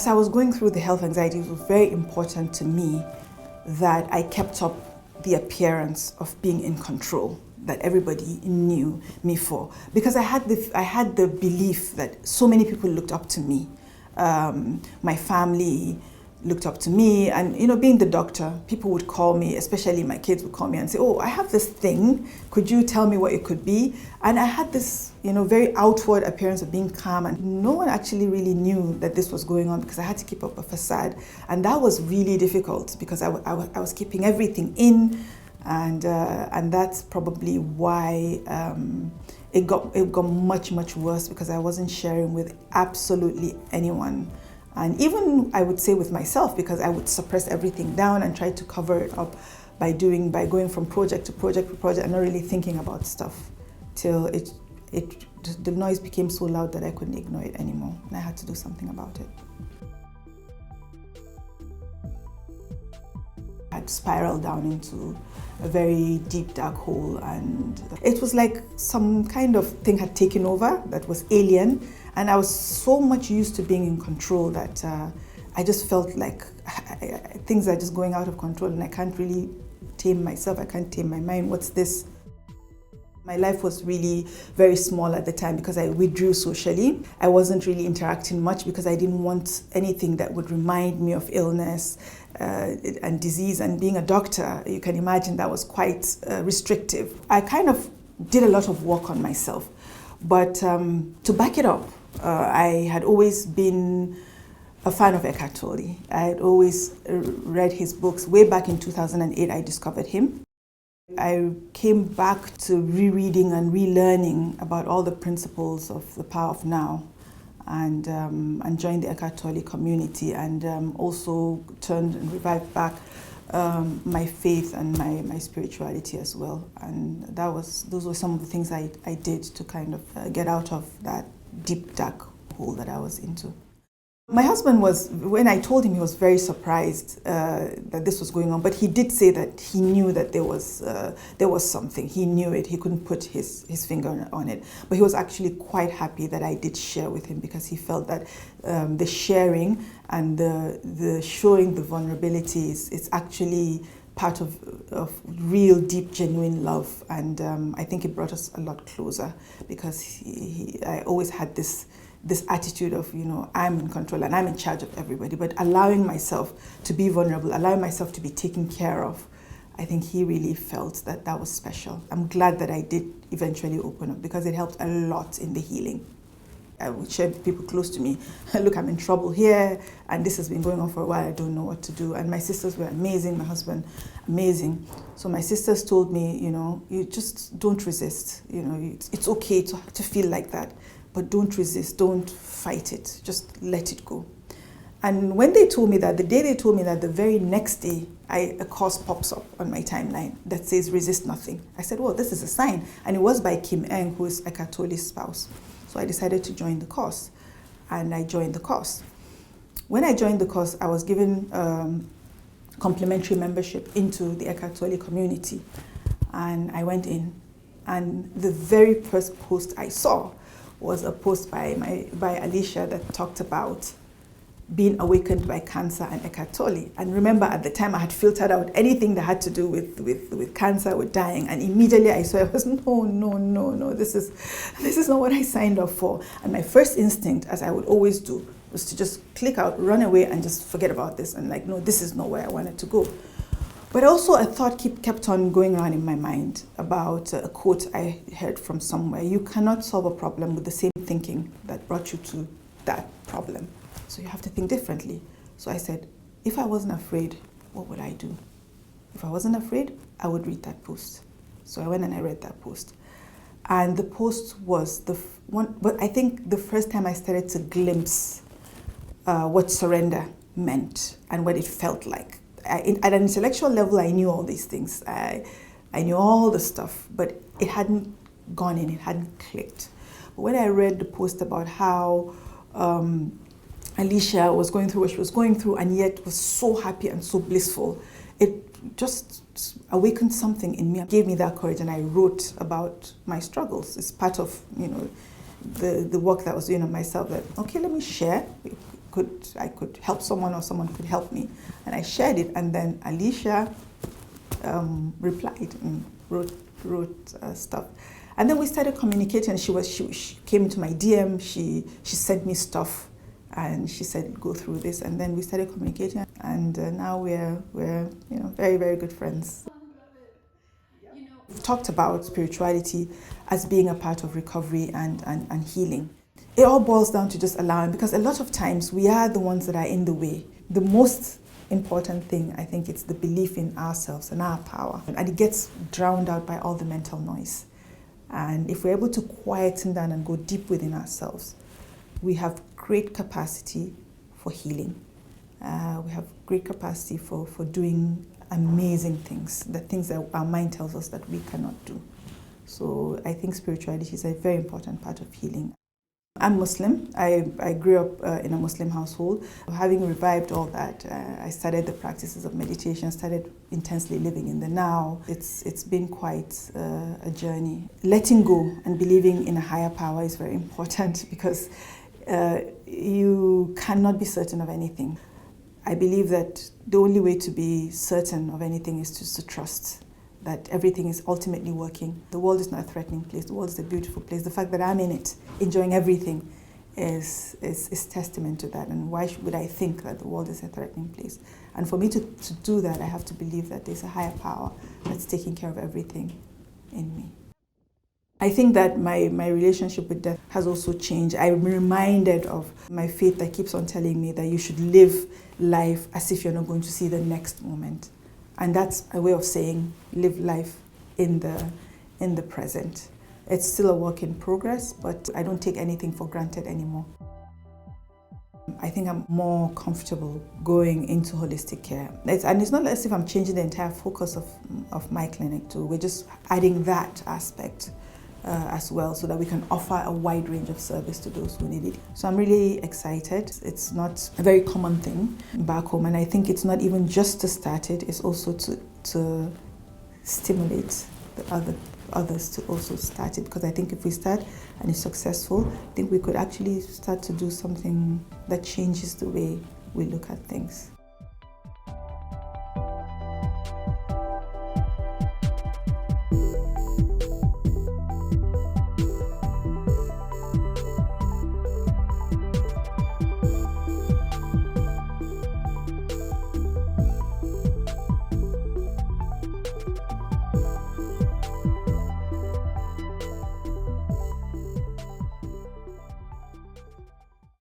As I was going through the health anxiety, it was very important to me that I kept up the appearance of being in control that everybody knew me for, because I had the belief that so many people looked up to me. My family looked up to me, and being the doctor, people would call me, especially my kids would call me and say, "Oh, I have this thing, could you tell me what it could be?" And I had this very outward appearance of being calm, and no one actually really knew that this was going on because I had to keep up a facade, and that was really difficult because I was keeping everything in, and that's probably why it got much worse, because I wasn't sharing with absolutely anyone. And even I would say with myself, because I would suppress everything down and try to cover it up by going from project to project to project and not really thinking about stuff, till the noise became so loud that I couldn't ignore it anymore, and I had to do something about it. I had spiraled down into a very deep, dark hole, and it was like some kind of thing had taken over that was alien, and I was so much used to being in control that I just felt like things are just going out of control, and I can't really tame myself, I can't tame my mind. What's this? My life was really very small at the time because I withdrew socially. I wasn't really interacting much because I didn't want anything that would remind me of illness and disease. And being a doctor, you can imagine that was quite restrictive. I kind of did a lot of work on myself. But to back it up, I had always been a fan of Eckhart Tolle. I had always read his books. Way back in 2008, I discovered him. I came back to rereading and relearning about all the principles of the power of now, and joined the Eckhart Tolle community, and also turned and revived back my faith and my spirituality as well. And those were some of the things I did to kind of get out of that deep, dark hole that I was into. My husband when I told him, he was very surprised that this was going on, but he did say that he knew that there was something. He knew it. He couldn't put his finger on it, but he was actually quite happy that I did share with him, because he felt that the sharing and the showing the vulnerabilities, it's actually part of real, deep, genuine love, and I think it brought us a lot closer, because I always had this attitude of, I'm in control and I'm in charge of everybody, but allowing myself to be vulnerable, allowing myself to be taken care of, I think he really felt that was special. I'm glad that I did eventually open up, because it helped a lot in the healing. I would share with people close to me, look, I'm in trouble here, and this has been going on for a while, I don't know what to do. And my sisters were amazing, my husband, amazing. So my sisters told me, you just don't resist. It's okay to feel like that, but don't resist, don't fight it, just let it go. And when they told me that, the day they told me that, the very next day, a course pops up on my timeline that says resist nothing. I said, well, this is a sign. And it was by Kim Eng, who is Eckhart Tolle's spouse. So I decided to join the course, and I joined the course. When I joined the course, I was given complimentary membership into the Eckhart Tolle community, and I went in, and the very first post I saw was a post by Alicia that talked about being awakened by cancer and Eckhart Tolle. And remember, at the time, I had filtered out anything that had to do with cancer, with dying, and immediately I saw it was no, this is not what I signed up for. And my first instinct, as I would always do, was to just click out, run away, and just forget about this, and no, this is not where I wanted to go. But also a thought kept on going around in my mind about a quote I heard from somewhere: you cannot solve a problem with the same thinking that brought you to that problem. So you have to think differently. So I said, if I wasn't afraid, what would I do? If I wasn't afraid, I would read that post. So I went and I read that post. And the post was but I think the first time I started to glimpse what surrender meant and what it felt like. At an intellectual level, I knew all these things. I knew all the stuff, but it hadn't gone in, it hadn't clicked. But when I read the post about how Alicia was going through what she was going through, and yet was so happy and so blissful, it just awakened something in me. It gave me that courage, and I wrote about my struggles. It's part of the work that I was doing on myself, that, okay, let me share. I could help someone or someone could help me. And I shared it, and then Alicia replied and wrote stuff. And then we started communicating. She came into my DM, she sent me stuff, and she said, go through this. And then we started communicating, and now we're very, very good friends. We've talked about spirituality as being a part of recovery and healing. It all boils down to just allowing, because a lot of times we are the ones that are in the way. The most important thing, I think, it's the belief in ourselves and our power. And it gets drowned out by all the mental noise. And if we're able to quieten down and go deep within ourselves, we have great capacity for healing. We have great capacity for doing amazing things, the things that our mind tells us that we cannot do. So I think spirituality is a very important part of healing. I'm Muslim. I grew up in a Muslim household. Having revived all that, I started the practices of meditation, started intensely living in the now. It's been quite a journey. Letting go and believing in a higher power is very important, because you cannot be certain of anything. I believe that the only way to be certain of anything is just to trust that everything is ultimately working. The world is not a threatening place. The world is a beautiful place. The fact that I'm in it, enjoying everything, is testament to that. And why would I think that the world is a threatening place? And for me to do that, I have to believe that there's a higher power that's taking care of everything in me. I think that my relationship with death has also changed. I'm reminded of my faith that keeps on telling me that you should live life as if you're not going to see the next moment. And that's a way of saying live life in the present. It's still a work in progress, but I don't take anything for granted anymore. I think I'm more comfortable going into holistic care. And it's not as if I'm changing the entire focus of my clinic too. We're just adding that aspect as well, so that we can offer a wide range of service to those who need it. So I'm really excited. It's not a very common thing back home, and I think it's not even just to start it, it's also to stimulate the others to also start it, because I think if we start and it's successful, I think we could actually start to do something that changes the way we look at things.